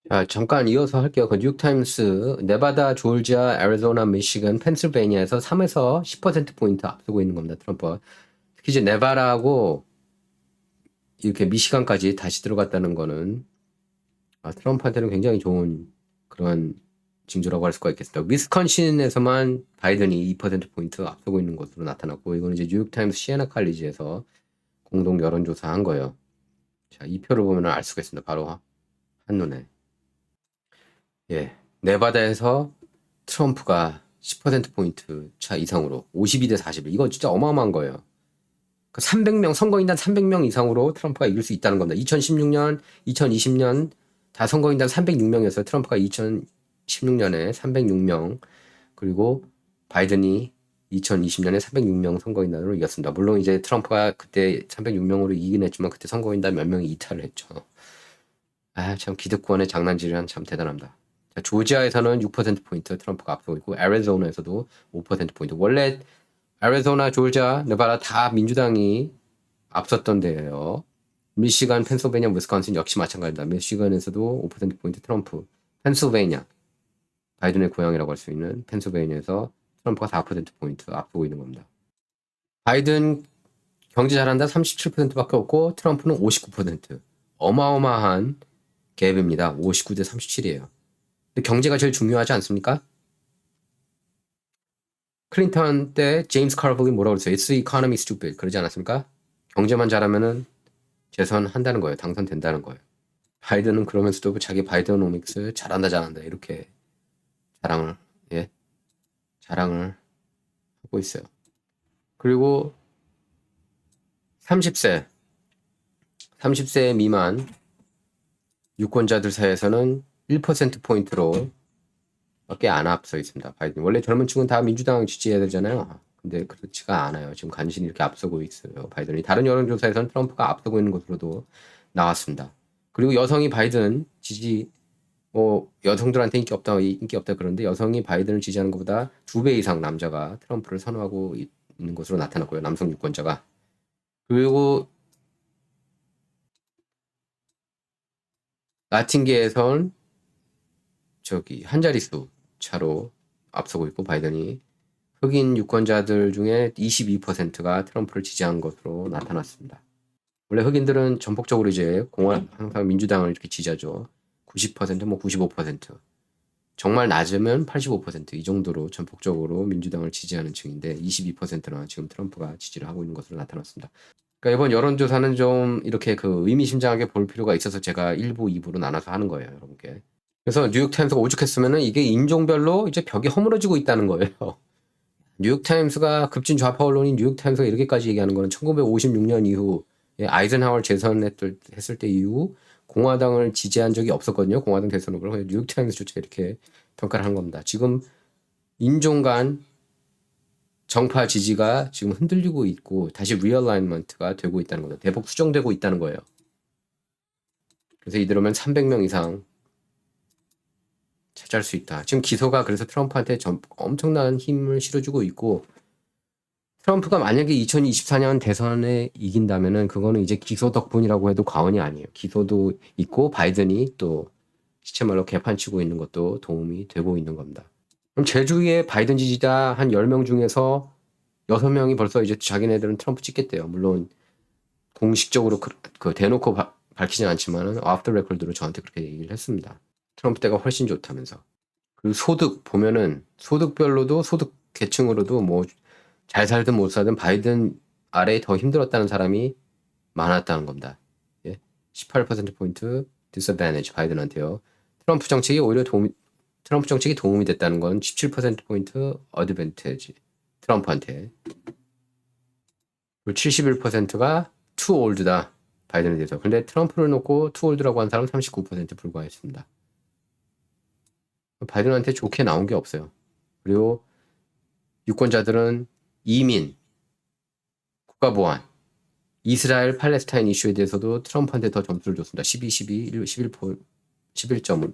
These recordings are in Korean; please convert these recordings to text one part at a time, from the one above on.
자, 잠깐 이어서 할게요. 그 뉴욕타임스, 네바다, 조지아, 애리조나, 미시건, 펜실베니아에서 3에서 10%포인트 앞서고 있는 겁니다. 트럼프가. 특히 이제 네바다하고 이렇게 미시간까지 다시 들어갔다는 거는 트럼프한테는 굉장히 좋은 그런 징조라고 할 수가 있겠습니다. 위스콘신에서만 바이든이 2%포인트 앞서고 있는 것으로 나타났고, 이거는 이제 뉴욕타임스 시애나 칼리지에서 공동 여론조사 한 거예요. 자, 이 표를 보면 알 수가 있습니다. 바로 한눈에. 예. 네바다에서 트럼프가 10%포인트 차 이상으로 52대 41. 이거 진짜 어마어마한 거예요. 그 300명, 선거인단 300명 이상으로 트럼프가 이길 수 있다는 겁니다. 2016년, 2020년 다 선거인단 306명이었어요. 트럼프가 2016년에 306명, 그리고 바이든이 2020년에 306명 선거인단으로 이겼습니다. 물론 이제 트럼프가 그때 306명으로 이기긴 했지만 그때 선거인단 몇 명이 이탈을 했죠. 참 기득권의 장난질은 참 대단합니다. 자, 조지아에서는 6%포인트 트럼프가 앞서고 있고, 애리조나에서도 5%포인트. 원래 애리조나, 조지아, 네바다 다 민주당이 앞섰던 데예요. 미시간, 펜실베니아, 위스콘신 역시 마찬가지입니다. 미시간에서도 5%포인트 트럼프. 펜실베니아, 바이든의 고향이라고 할 수 있는 펜실베니아에서 트럼프가 4%포인트 앞서고 있는 겁니다. 바이든 경제 잘한다 37%밖에 없고 트럼프는 59%. 어마어마한 갭입니다. 59대 37이에요. 근데 경제가 제일 중요하지 않습니까? 클린턴 때 제임스 카르볼이 뭐라고 그랬어요? It's the economy stupid. 그러지 않았습니까? 경제만 잘하면은 재선한다는 거예요. 당선된다는 거예요. 바이든은 그러면서도 자기 바이드노믹스 잘한다 이렇게 자랑을 예 자랑을 하고 있어요. 그리고 30세 미만 유권자들 사이에서는 1%포인트로 밖에 안 앞서 있습니다. 바이든. 원래 젊은 층은 다 민주당 지지해야 되잖아요. 근데 그렇지가 않아요. 지금 간신히 이렇게 앞서고 있어요. 바이든이. 다른 여론조사에서는 트럼프가 앞서고 있는 것으로도 나왔습니다. 그리고 여성이 바이든 지지, 여성들한테 인기 없다 그러는데 여성이 바이든을 지지하는 것보다 2배 이상 남자가 트럼프를 선호하고 있는 것으로 나타났고요. 남성 유권자가. 그리고 라틴계에선 한 자릿수 차로 앞서고 있고 바이든이 흑인 유권자들 중에 22%가 트럼프를 지지한 것으로 나타났습니다. 원래 흑인들은 전폭적으로 이제 항상 민주당을 이렇게 지지하죠. 90%, 95%. 정말 낮으면 85%이 정도로 전폭적으로 민주당을 지지하는 층인데 22%나 지금 트럼프가 지지를 하고 있는 것으로 나타났습니다. 그러니까 이번 여론조사는 좀 이렇게 의미심장하게 볼 필요가 있어서 제가 1부, 2부로 나눠서 하는 거예요, 여러분께. 그래서 뉴욕타임스가 오죽했으면은 이게 인종별로 이제 벽이 허물어지고 있다는 거예요. 뉴욕타임스가 급진 좌파 언론인 뉴욕타임스가 이렇게까지 얘기하는 거는 1956년 이후 아이젠하워 재선했을 때 이후 공화당을 지지한 적이 없었거든요. 공화당 대선 후보를. 뉴욕타임스조차 이렇게 평가를 한 겁니다. 지금 인종 간 정파 지지가 지금 흔들리고 있고 다시 리얼라이먼트가 되고 있다는 거죠. 대폭 수정되고 있다는 거예요. 그래서 이대로면 300명 이상 차지할 수 있다. 지금 기소가 그래서 트럼프한테 엄청난 힘을 실어주고 있고 트럼프가 만약에 2024년 대선에 이긴다면은 그거는 이제 기소 덕분이라고 해도 과언이 아니에요. 기소도 있고 바이든이 또 시체말로 개판치고 있는 것도 도움이 되고 있는 겁니다. 그럼 제 주위에 바이든 지지자 한 10명 중에서 6명이 벌써 이제 자기네들은 트럼프 찍겠대요. 물론 공식적으로 대놓고 밝히진 않지만은 오프 더 레코드로 저한테 그렇게 얘기를 했습니다. 트럼프 때가 훨씬 좋다면서. 그리고 소득 보면은 소득별로도 소득 계층으로도 뭐 잘 살든 못 살든 바이든 아래에 더 힘들었다는 사람이 많았다는 겁니다. 예? 18%포인트 디스어드밴티지 바이든한테요. 트럼프 정책이 도움이 됐다는 건 17%포인트 어드밴티지 트럼프한테. 그리고 71%가 too old다. 바이든에 대해서. 근데 트럼프를 놓고 too old라고 한 사람은 39% 불과했습니다. 바이든한테 좋게 나온 게 없어요. 그리고 유권자들은 이민, 국가보안, 이스라엘 팔레스타인 이슈에 대해서도 트럼프한테 더 점수를 줬습니다. 11점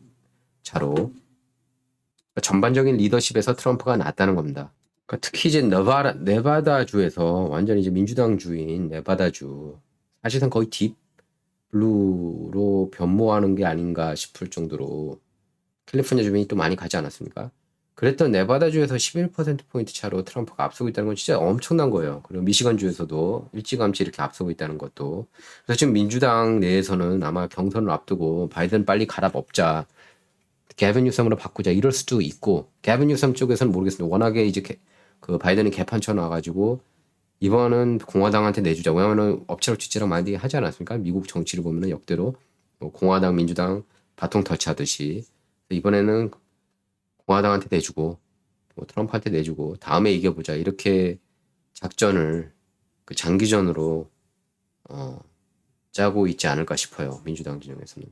차로. 그러니까 전반적인 리더십에서 트럼프가 낫다는 겁니다. 그러니까 특히 이제 네바다주에서 완전히 이제 민주당 주인 네바다주, 사실상 거의 블루로 변모하는 게 아닌가 싶을 정도로 캘리포니아 주민이 또 많이 가지 않았습니까? 그랬던 네바다주에서 11%포인트 차로 트럼프가 앞서고 있다는 건 진짜 엄청난 거예요. 그리고 미시건주에서도 일찌감치 이렇게 앞서고 있다는 것도. 그래서 지금 민주당 내에서는 아마 경선을 앞두고 바이든 빨리 갈아엎자, 개빈 뉴섬으로 바꾸자 이럴 수도 있고, 개빈 뉴섬 쪽에서는 모르겠습니다. 워낙에 이제 그 바이든이 개판 쳐놔가지고 이번은 공화당한테 내주자. 왜냐하면 엎치락 뒤치락 많이 하지 않았습니까? 미국 정치를 보면은 역대로 뭐 공화당, 민주당 바통 터치하듯이 이번에는 공화당한테 내주고 뭐 트럼프한테 내주고 다음에 이겨보자 이렇게 작전을 그 장기전으로 짜고 있지 않을까 싶어요. 민주당 진영에서는.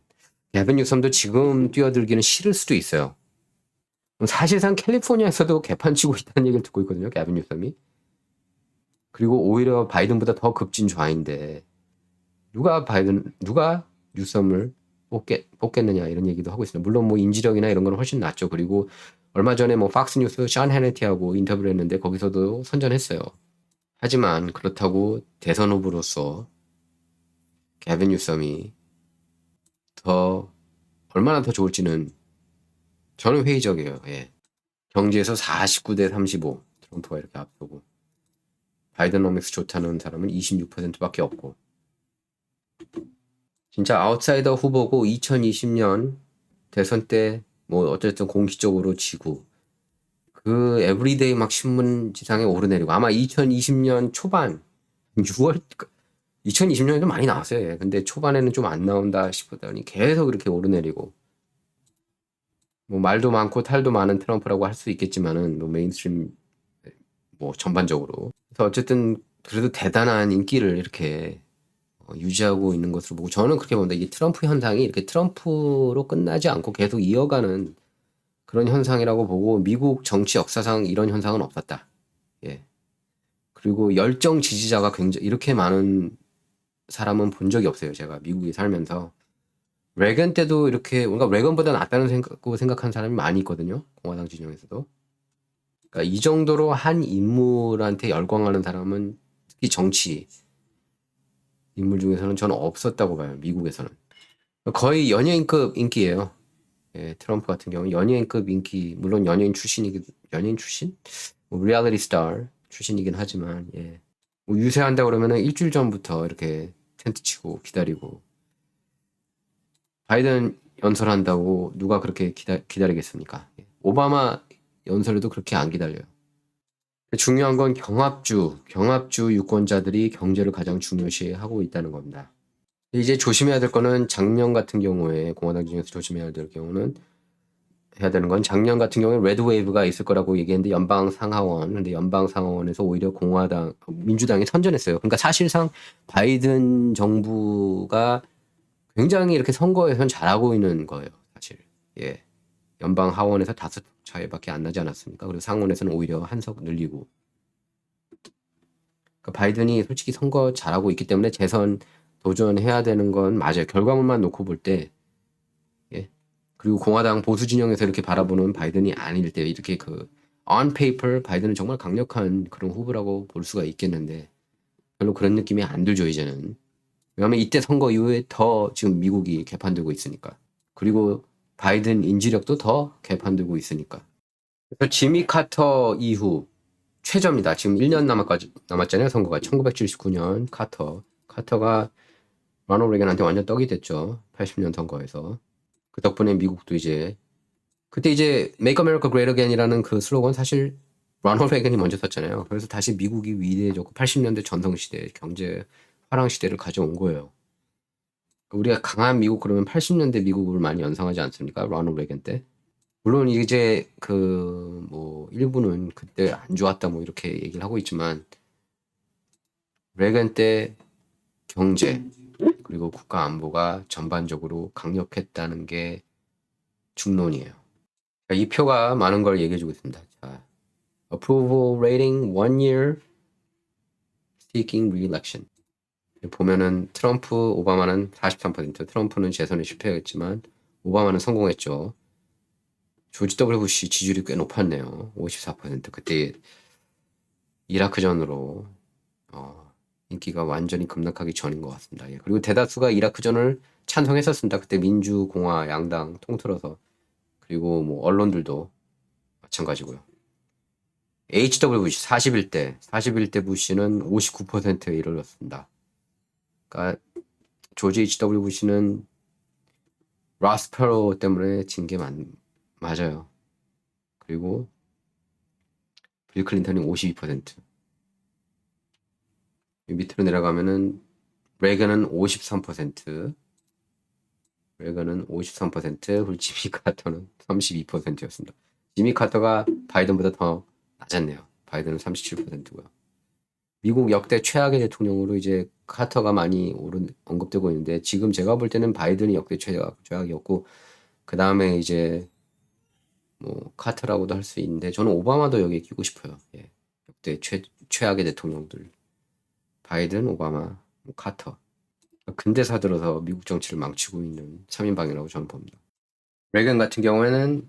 개빈 뉴섬도 지금 뛰어들기는 싫을 수도 있어요. 사실상 캘리포니아에서도 개판 치고 있다는 얘기를 듣고 있거든요. 개빈 뉴섬이. 그리고 오히려 바이든보다 더 급진 좌인데 누가 뉴섬을 뽑겠느냐 이런 얘기도 하고 있습니다. 물론 뭐 인지력이나 이런 건 훨씬 낫죠. 그리고 얼마 전에 뭐 팍스뉴스 션 해네티하고 인터뷰를 했는데 거기서도 선전했어요. 하지만 그렇다고 대선 후보로서 개빈 뉴섬이 더 얼마나 더 좋을지는 저는 회의적이에요. 예. 경제에서 49대 35 트럼프가 이렇게 앞서고 바이든nomics 좋다는 사람은 26%밖에 없고 진짜 아웃사이더 후보고 2020년 대선 때 뭐 어쨌든 공식적으로 지고 그 에브리데이 막 신문 지상에 오르내리고 아마 2020년 초반 6월 2020년에도 많이 나왔어요. 예. 근데 초반에는 좀 안 나온다 싶었더니 계속 이렇게 오르내리고 뭐 말도 많고 탈도 많은 트럼프라고 할 수 있겠지만은 뭐 메인스트림 뭐 전반적으로 그래서 어쨌든 그래도 대단한 인기를 이렇게 유지하고 있는 것으로 보고 저는 그렇게 봅니다. 이 트럼프 현상이 이렇게 트럼프로 끝나지 않고 계속 이어가는 그런 현상이라고 보고 미국 정치 역사상 이런 현상은 없었다. 예. 그리고 열정 지지자가 굉장히 이렇게 많은 사람은 본 적이 없어요. 제가 미국에 살면서 레건 때도 이렇게 뭔가 레건보다 낫다는 생각한 사람이 많이 있거든요. 공화당 진영에서도. 그러니까 이 정도로 한 인물한테 열광하는 사람은 특히 정치 인물 중에서는 저는 없었다고 봐요. 미국에서는. 거의 연예인급 인기예요. 예, 트럼프 같은 경우는 연예인급 인기, 물론 연예인 출신? 뭐 리얼리티 스타 출신이긴 하지만, 예. 뭐 유세한다 그러면은 일주일 전부터 이렇게 텐트 치고 기다리고. 바이든 연설한다고 누가 그렇게 기다리겠습니까? 예. 오바마 연설에도 그렇게 안 기다려요. 중요한 건 경합주 유권자들이 경제를 가장 중요시하고 있다는 겁니다. 이제 조심해야 될 거는 작년 같은 경우에 공화당 중에서 조심해야 될 경우는 해야 되는 건 작년 같은 경우에 레드 웨이브가 있을 거라고 얘기했는데 연방 상하원 근데 연방 상하원에서 오히려 민주당이 선전했어요. 그러니까 사실상 바이든 정부가 굉장히 이렇게 선거에선 잘하고 있는 거예요, 사실. 예. 연방 하원에서 5석 차이밖에 안 나지 않았습니까? 그리고 상원에서는 오히려 한 석 늘리고. 그러니까 바이든이 솔직히 선거 잘하고 있기 때문에 재선 도전해야 되는 건 맞아요. 결과물만 놓고 볼 때. 예. 그리고 공화당 보수 진영에서 이렇게 바라보는 바이든이 아닐 때 이렇게 on paper 바이든은 정말 강력한 그런 후보라고 볼 수가 있겠는데 별로 그런 느낌이 안 들죠, 이제는. 왜냐하면 이때 선거 이후에 더 지금 미국이 개판되고 있으니까. 그리고 바이든 인지력도 더 개판되고 있으니까. 그래서 지미 카터 이후 최저입니다. 지금 1년 남았잖아요, 선거가. 1979년 카터가 로널드 레건한테 완전 떡이 됐죠. 80년 선거에서. 그 덕분에 미국도 이제 그때 이제 Make America Great Again이라는 그 슬로건 사실 로널드 레건이 먼저 썼잖아요. 그래서 다시 미국이 위대해졌고 80년대 전성시대 경제 화랑시대를 가져온 거예요. 우리가 강한 미국 그러면 80년대 미국을 많이 연상하지 않습니까? 로널드 레건 때. 물론 이제 뭐 일부는 그때 안 좋았다 뭐 이렇게 얘기를 하고 있지만 레건 때 경제 그리고 국가 안보가 전반적으로 강력했다는 게 중론이에요. 이 표가 많은 걸 얘기해주고 있습니다. 자, approval rating 1 year seeking re-election. 보면은 트럼프, 오바마는 43%, 트럼프는 재선에 실패했지만 오바마는 성공했죠. 조지 W 부시 지지율이 꽤 높았네요. 54%. 그때 이라크전으로 인기가 완전히 급락하기 전인 것 같습니다. 예. 그리고 대다수가 이라크전을 찬성했었습니다. 그때 민주공화 양당 통틀어서. 그리고 뭐 언론들도 마찬가지고요. HW 부시 41대 부시는 59%에 이르렀습니다. 그러니까 조지 HW 부시는 라스페로 때문에 진 게 맞아요. 그리고 빌 클린턴이 52%. 밑으로 내려가면은 레이건은 53%, 레이건은 53%, 그리고 지미 카터는 32%였습니다. 지미 카터가 바이든보다 더 낮았네요. 바이든은 37%고요. 미국 역대 최악의 대통령으로 이제 카터가 많이 언급되고 있는데 지금 제가 볼 때는 바이든이 역대 최악이었고 그 다음에 이제 뭐 카터라고도 할 수 있는데 저는 오바마도 여기에 끼고 싶어요. 예. 역대 최악의 대통령들 바이든, 오바마, 뭐 카터. 근대사 들어서 미국 정치를 망치고 있는 3인방이라고 저는 봅니다. 레이건 같은 경우에는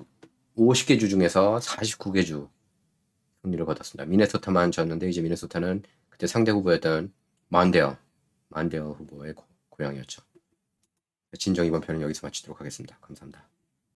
50개 주 중에서 49개 주 승리를 거뒀습니다. 미네소타만 졌는데 이제 미네소타는 그때 상대 후보였던 만데어 후보의 고향이었죠. 진정 이번 편은 여기서 마치도록 하겠습니다. 감사합니다.